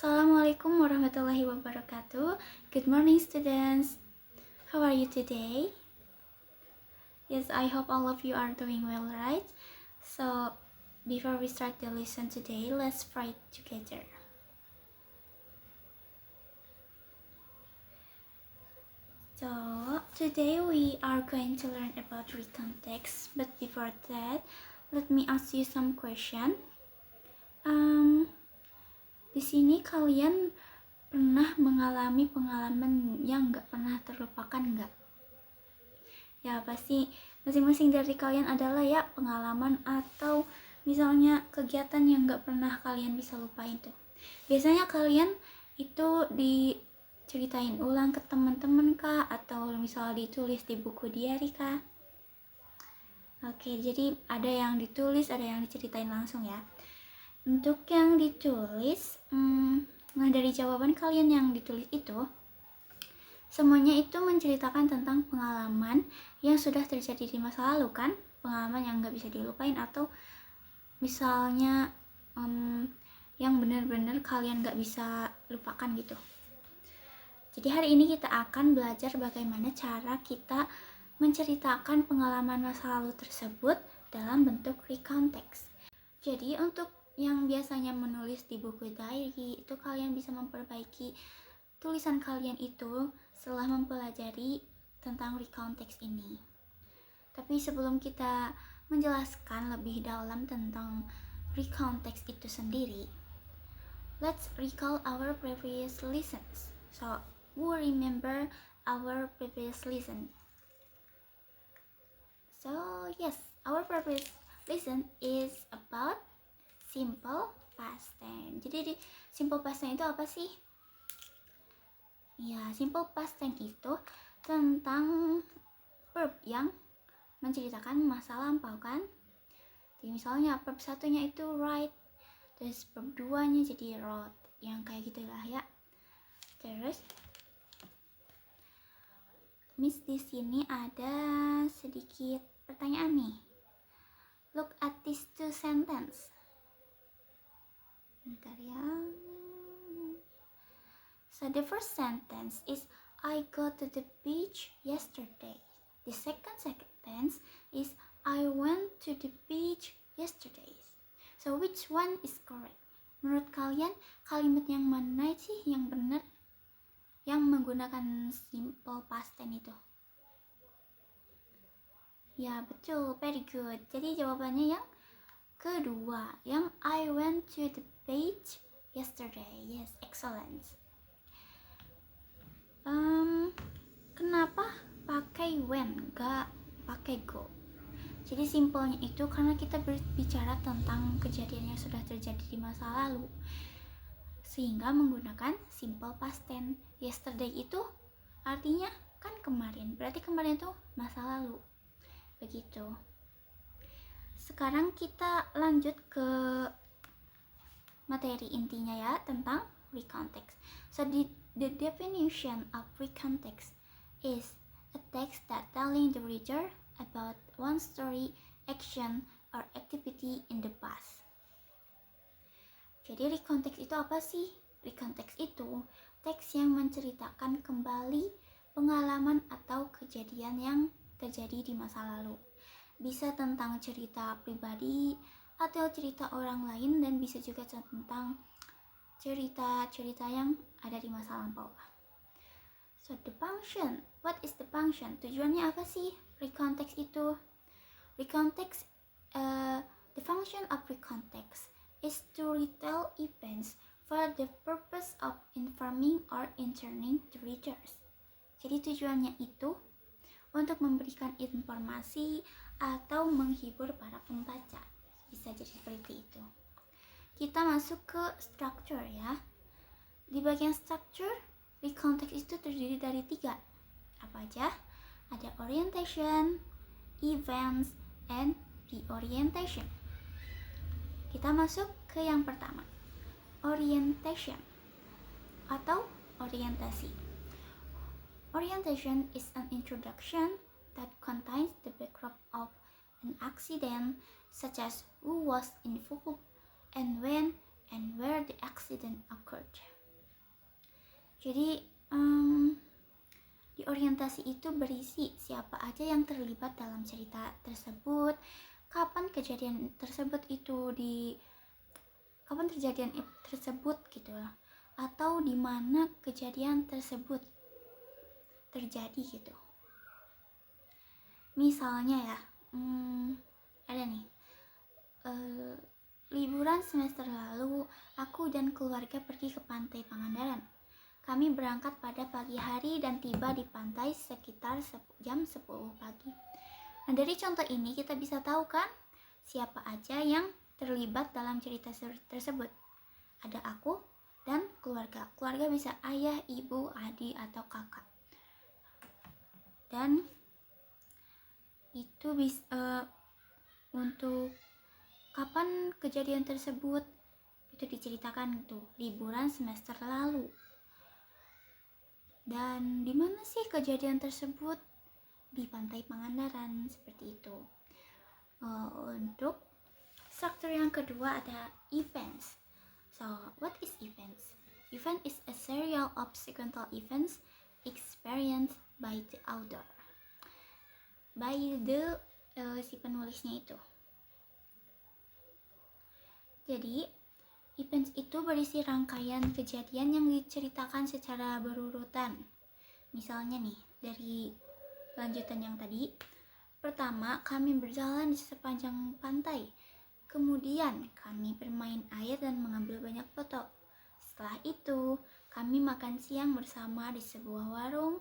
Assalamualaikum warahmatullahi wabarakatuh. Good morning, students. How are you today? Yes, I hope all of you are doing well, right? So, before we start the lesson today, let's pray together. So, today we are going to learn about recontext. But before that, let me ask you some question. Di sini kalian pernah mengalami pengalaman yang nggak pernah terlupakan nggak? Ya pasti masing-masing dari kalian adalah ya pengalaman atau misalnya kegiatan yang nggak pernah kalian bisa lupain tuh. Biasanya kalian itu diceritain ulang ke teman-teman kah atau misalnya ditulis di buku diary kah? Oke, jadi ada yang ditulis, ada yang diceritain langsung ya. Untuk yang ditulis, nah dari jawaban kalian yang ditulis itu, semuanya itu menceritakan tentang pengalaman yang sudah terjadi di masa lalu kan, pengalaman yang nggak bisa dilupain atau misalnya yang benar-benar kalian nggak bisa lupakan gitu. Jadi hari ini kita akan belajar bagaimana cara kita menceritakan pengalaman masa lalu tersebut dalam bentuk recontext. Jadi untuk yang biasanya menulis di buku diary itu kalian bisa memperbaiki tulisan kalian itu setelah mempelajari tentang recontext ini. Tapi sebelum kita menjelaskan lebih dalam tentang recontext itu sendiri, let's recall our previous lessons. So, who remember our previous lesson? So, yes, our previous lesson is about simple past tense. Jadi di simple past tense itu apa sih? Ya, simple past tense itu tentang verb yang menceritakan masa lampau kan? Jadi misalnya verb satunya itu write, terus verb duanya jadi wrote, yang kayak gitulah ya. Terus Miss di sini ada sedikit pertanyaan nih. Look at these two sentences. Bentar ya. So the first sentence is I go to the beach yesterday. The second sentence is I went to the beach yesterday. So which one is correct? Menurut kalian kalimat yang mana sih yang benar? Yang menggunakan simple past tense itu? Ya betul, very good. Jadi jawabannya yang kedua, yang I went to the beach yesterday. Yes, excellent. Kenapa pakai when, gak pakai go? Jadi simpelnya itu karena kita berbicara tentang kejadian yang sudah terjadi di masa lalu, sehingga menggunakan simple past tense. Yesterday itu artinya kan kemarin, berarti kemarin itu masa lalu. Begitu. Sekarang kita lanjut ke materi intinya ya, tentang recontext. So the definition of recontext is a text that telling the reader about one story, action, or activity in the past. Jadi recontext itu apa sih? Recontext itu teks yang menceritakan kembali pengalaman atau kejadian yang terjadi di masa lalu. Bisa tentang cerita pribadi atau cerita orang lain, dan bisa juga tentang cerita-cerita yang ada di masa lampau. So the function, what is the function? Tujuannya apa sih recontext itu? Recontext, the function of recontext is to retell events for the purpose of informing or entertaining the readers. Jadi tujuannya itu untuk memberikan informasi atau menghibur para pembaca. Bisa jadi seperti itu. Kita masuk ke structure ya. Di bagian structure, recontext itu terdiri dari 3. Apa aja? Ada orientation, events, and reorientation. Kita masuk ke yang pertama, orientation atau orientasi. Orientation is an introduction that contains the backdrop of an accident, such as who was involved and when and where the accident occurred. Jadi di orientasi itu berisi siapa aja yang terlibat dalam cerita tersebut, kapan kejadian tersebut gitu lah, atau di mana kejadian tersebut terjadi gitu. Misalnya ya, ada nih, liburan semester lalu aku dan keluarga pergi ke pantai Pangandaran. Kami berangkat pada pagi hari dan tiba di pantai sekitar jam 10 pagi. Nah, dari contoh ini kita bisa tahu kan siapa aja yang terlibat dalam cerita tersebut. Ada aku dan keluarga. Keluarga bisa ayah, ibu, adik, atau kakak. Dan itu bisa untuk kapan kejadian tersebut itu diceritakan tuh, liburan semester lalu. Dan di mana sih kejadian tersebut? Di pantai Pangandaran, seperti itu. Untuk struktur yang kedua ada events. So, what is events? Event is a serial of sequential events experienced by the author. By the si penulisnya itu. Jadi, events itu berisi rangkaian kejadian yang diceritakan secara berurutan. Misalnya nih, dari lanjutan yang tadi, pertama kami berjalan di sepanjang pantai. Kemudian kami bermain air dan mengambil banyak foto. Setelah itu, kami makan siang bersama di sebuah warung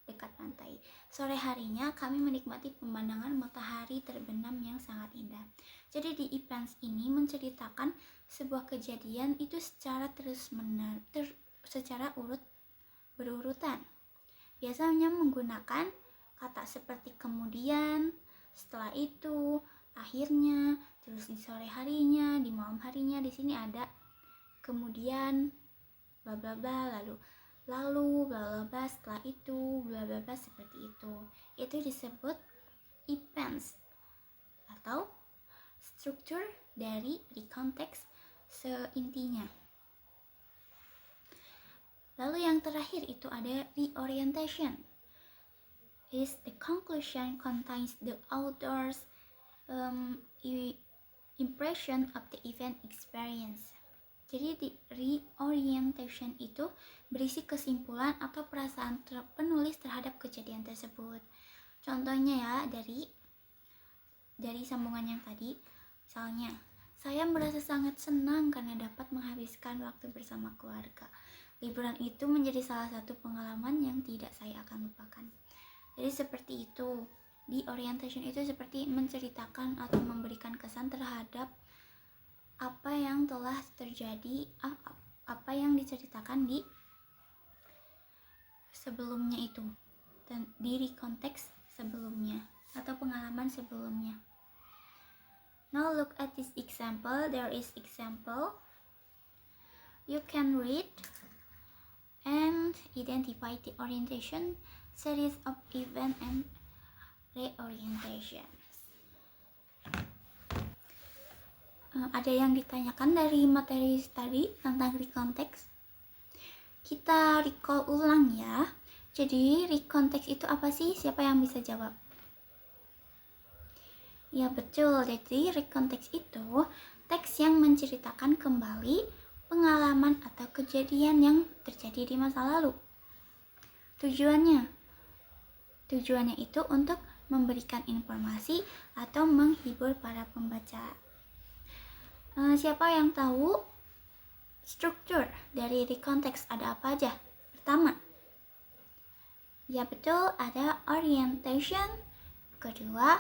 dekat pantai. Sore harinya kami menikmati pemandangan matahari terbenam yang sangat indah. Jadi di events ini menceritakan sebuah kejadian itu secara secara berurutan. Biasanya menggunakan kata seperti kemudian, setelah itu, akhirnya, terus di sore harinya, di malam harinya. Di sini ada kemudian bla bla bla, lalu bla bla bla, setelah itu bla bla bla, seperti itu. Itu disebut events atau struktur dari rekonteks seintinya. Lalu yang terakhir itu ada reorientation. Is the conclusion contains the author's impression of the event experience. Jadi di reorientation itu berisi kesimpulan atau perasaan penulis terhadap kejadian tersebut. Contohnya ya, dari sambungan yang tadi, misalnya, saya merasa sangat senang karena dapat menghabiskan waktu bersama keluarga. Liburan itu menjadi salah satu pengalaman yang tidak saya akan lupakan. Jadi seperti itu. Di orientation itu seperti menceritakan atau memberikan kesan terhadap apa yang telah terjadi, apa yang diceritakan di sebelumnya itu, dan di konteks sebelumnya atau pengalaman sebelumnya. Now look at this example. There is example. You can read and identify the orientation, series of event and reorientations. Ada yang ditanyakan dari materi tadi tentang rekonteks? Kita recall ulang ya. Jadi rekonteks itu apa sih? Siapa yang bisa jawab? Ya betul, jadi rekonteks itu teks yang menceritakan kembali pengalaman atau kejadian yang terjadi di masa lalu. Tujuannya itu untuk memberikan informasi atau menghibur para pembaca. Siapa yang tahu struktur dari rekonteks ada apa aja? Pertama, ya betul, ada orientation. Kedua,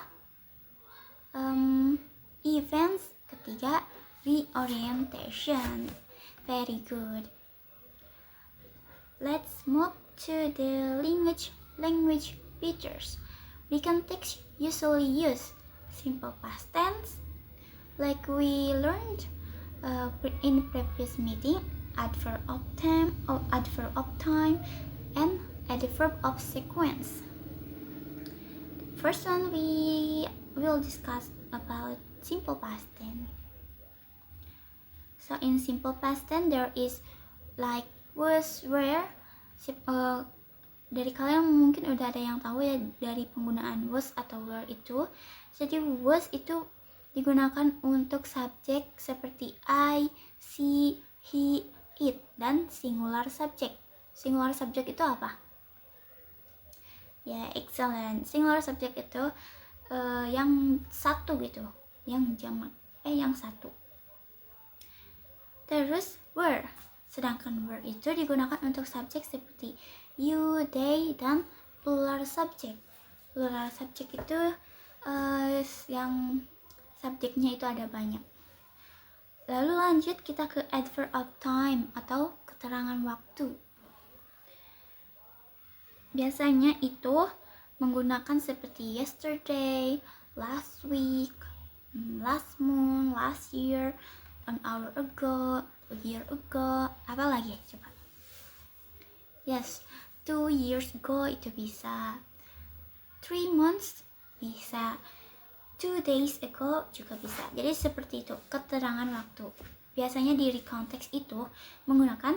events. Ketiga, reorientation. Very good. Let's move to the language features. Rekonteks usually use simple past tense, like we learned in previous meeting, adverb of time, and adverb of sequence. First one, we will discuss about simple past tense. So in simple past tense there is like was, were. Dari kalian mungkin udah ada yang tahu ya dari penggunaan was atau were itu. Jadi was itu digunakan untuk subjek seperti I, she, he, it, dan singular subject. Singular subject itu apa? Ya, excellent. Singular subject itu yang satu gitu, yang jamak, yang satu. Terus were, sedangkan were itu digunakan untuk subjek seperti you, they, dan plural subject. Plural subject itu yang subjeknya itu ada banyak. Lalu lanjut kita ke adverb of time atau keterangan waktu. Biasanya itu menggunakan seperti yesterday, last week, last month, last year, an hour ago, a year ago, apa lagi coba? Yes, 2 years ago itu bisa, 3 months bisa, 2 days ago juga bisa. Jadi seperti itu keterangan waktu. Biasanya di recontext itu menggunakan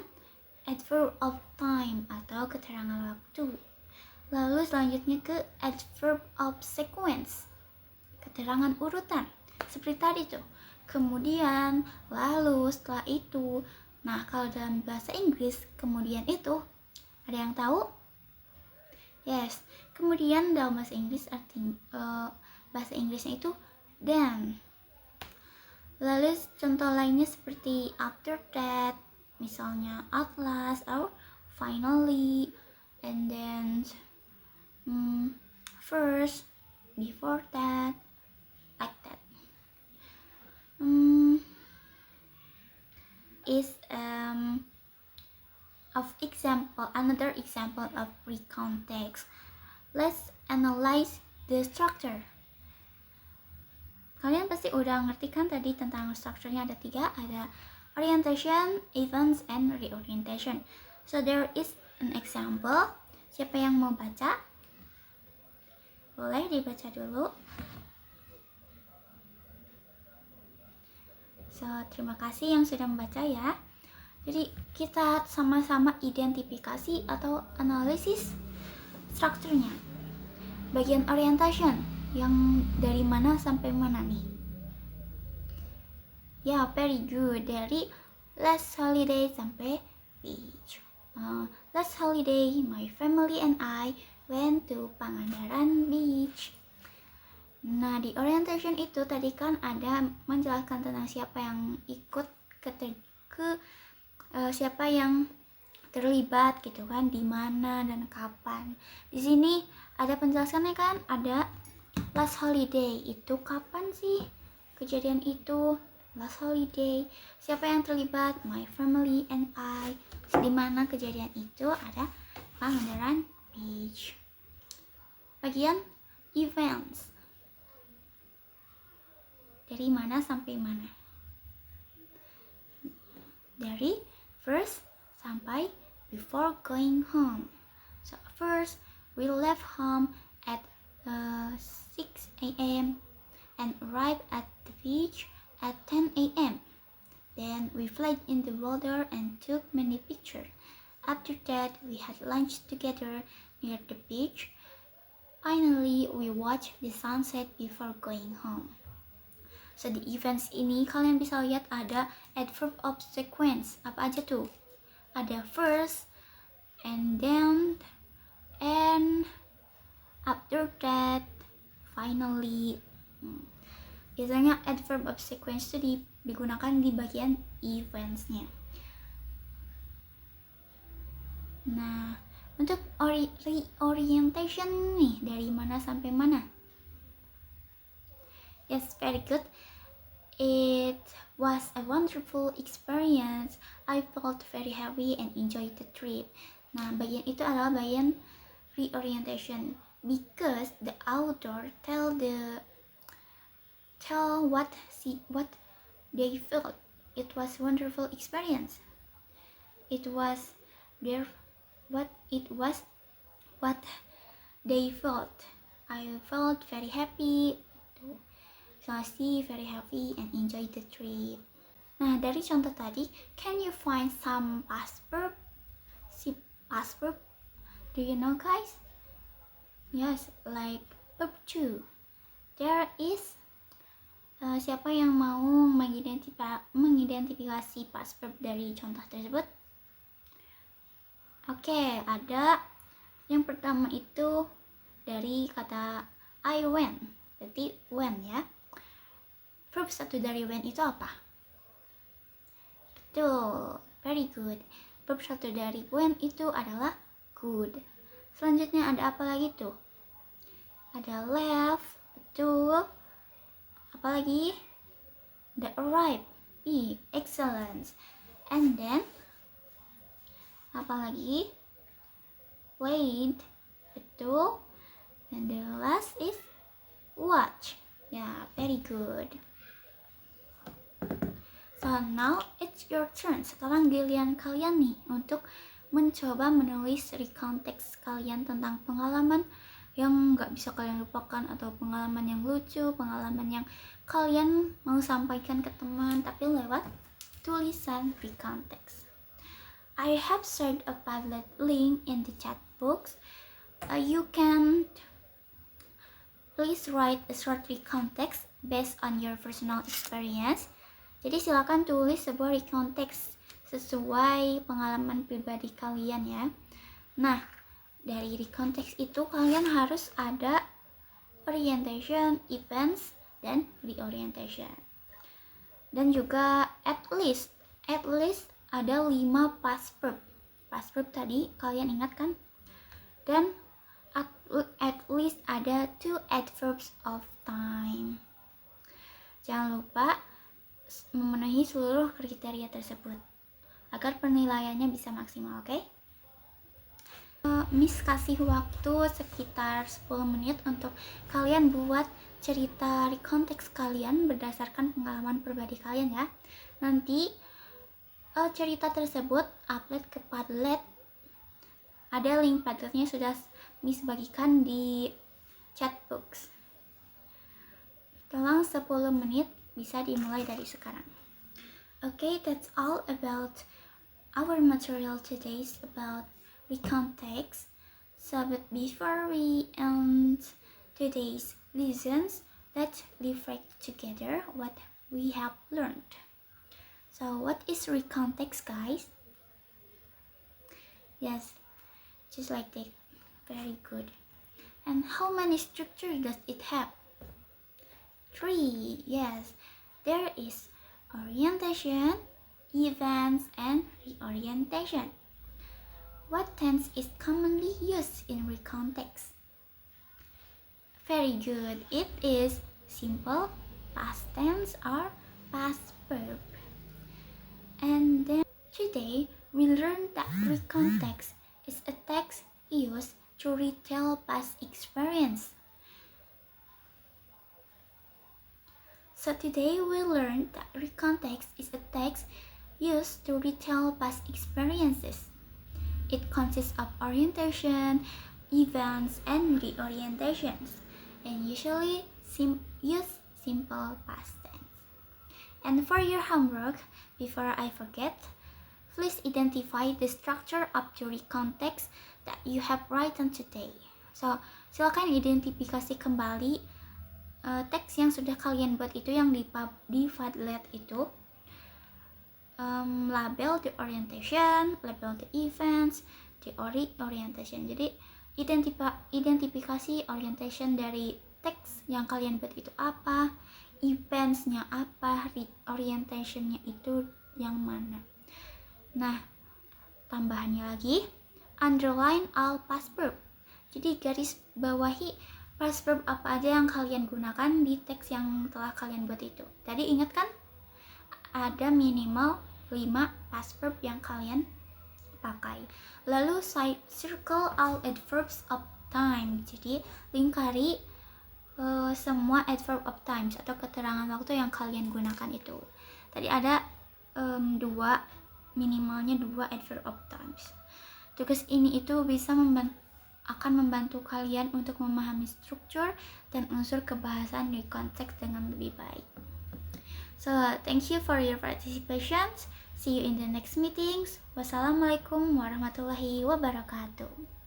adverb of time atau keterangan waktu. Lalu selanjutnya ke adverb of sequence, keterangan urutan. Seperti tadi tuh, kemudian, lalu, setelah itu. Nah, kalau dalam bahasa Inggris, kemudian itu, ada yang tahu? Yes, kemudian dalam bahasa Inggris bahasa Inggrisnya itu then. Lalu contoh lainnya seperti after that, misalnya at last or finally, and then first, before that, like that. Is another example of recontext. Let's analyze the structure. Kalian pasti udah ngerti kan tadi tentang strukturnya ada 3, ada orientation, events, and reorientation. So there is an example. Siapa yang mau baca? Boleh dibaca dulu. So, terima kasih yang sudah membaca ya. Jadi kita sama-sama identifikasi atau analisis strukturnya. Bagian orientation yang dari mana sampai mana nih? Ya, very good. Dari last holiday sampai beach. Last holiday, my family and I went to Pangandaran Beach. Nah, di orientation itu tadi kan ada menjelaskan tentang siapa yang ikut siapa yang terlibat gitu kan, di mana dan kapan. Di sini ada penjelasannya kan, ada last holiday itu kapan sih kejadian itu? Last holiday, siapa yang terlibat? My family and I. Di mana kejadian itu? Ada Pangandaran Beach. Bagian events, dari mana sampai mana? Dari first sampai before going home. So first we left home at 6 a.m. and arrived at the beach at 10 a.m. Then we played in the water and took many pictures. After that we had lunch together near the beach. Finally we watched the sunset before going home. So di events ini kalian bisa lihat ada adverb of sequence. Apa aja tuh? Ada first, and then, and after that, finally. Biasanya adverb of sequence itu digunakan di bagian eventsnya. Nah, untuk reorientation nih, dari mana sampai mana? Yes, very good. It was a wonderful experience. I felt very happy and enjoyed the trip. Nah, bagian itu adalah bagian reorientation because the author tell what they felt. It was wonderful experience. It was what they felt. I felt very happy. So I see very happy and enjoy the trip. Nah, dari contoh tadi, can you find some past verb? Si past verb, do you know guys? Yes, like verb to. There is siapa yang mau mengidentifikasi past verb dari contoh tersebut? Oke, ada. Yang pertama itu dari kata I went. Berarti went ya. Verb satu dari went itu apa? Betul, very good. Verb satu dari when itu adalah good. Selanjutnya ada apa lagi tuh? Ada left, betul. Apa lagi? The arrive, excellent. And then apa lagi? Played, betul. And the last is watch. Ya, very good. So now it's your turn. Sekarang giliran kalian nih untuk mencoba menulis recount teks kalian tentang pengalaman yang gak bisa kalian lupakan, atau pengalaman yang lucu, pengalaman yang kalian mau sampaikan ke teman tapi lewat tulisan recount text. I have shared a Padlet link in the chat box. You can please write a short recount text based on your personal experience. Jadi silakan tulis sebuah recount text sesuai pengalaman pribadi kalian ya. Nah, dari recount text itu kalian harus ada orientation, events, dan reorientation. Dan juga at least ada 5 past verb. Past verb tadi kalian ingat kan? Dan at least ada 2 adverbs of time. Jangan lupa memenuhi seluruh kriteria tersebut agar penilaiannya bisa maksimal, oke? Miss kasih waktu sekitar 10 menit untuk kalian buat cerita recount text kalian berdasarkan pengalaman pribadi kalian ya. Nanti cerita tersebut upload ke Padlet. Ada link Padletnya sudah Miss bagikan di chat box. Tolong 10 menit bisa dimulai dari sekarang. Okay, that's all about our material today about recount text. So, but before we end today's lessons, let's reflect together what we have learned. So, what is recount text, guys? Yes, just like that. Very good. And how many structures does it have? 3. Yes, there is orientation, events, and reorientation. What tense is commonly used in recount text? Very good. It is simple, past tense, or past verb. And then today we learned that recount text is a text used to retell past experience. So today we learned that recount text is a text used to retell past experiences. It consists of orientation, events, and reorientations, and usually use simple past tense. And for your homework, before I forget, please identify the structure of the recount text that you have written today. So, silakan identifikasi kembali teks yang sudah kalian buat itu yang di Padlet itu. Label the orientation, label the events, the orientation. Jadi identifikasi orientation dari teks yang kalian buat itu apa, eventsnya apa, orientationnya itu yang mana. Nah, tambahannya lagi, underline all past verb. Jadi garis bawahi past verb apa aja yang kalian gunakan di teks yang telah kalian buat itu. Tadi ingat kan? Ada minimal 5 past verb yang kalian pakai. Lalu circle all adverbs of time. Jadi lingkari semua adverb of times atau keterangan waktu yang kalian gunakan itu. Tadi ada minimalnya 2 adverb of times. Tugas ini itu bisa akan membantu kalian untuk memahami struktur dan unsur kebahasaan di konteks dengan lebih baik. So thank you for your participation. See you in the next meetings. Wassalamualaikum warahmatullahi wabarakatuh.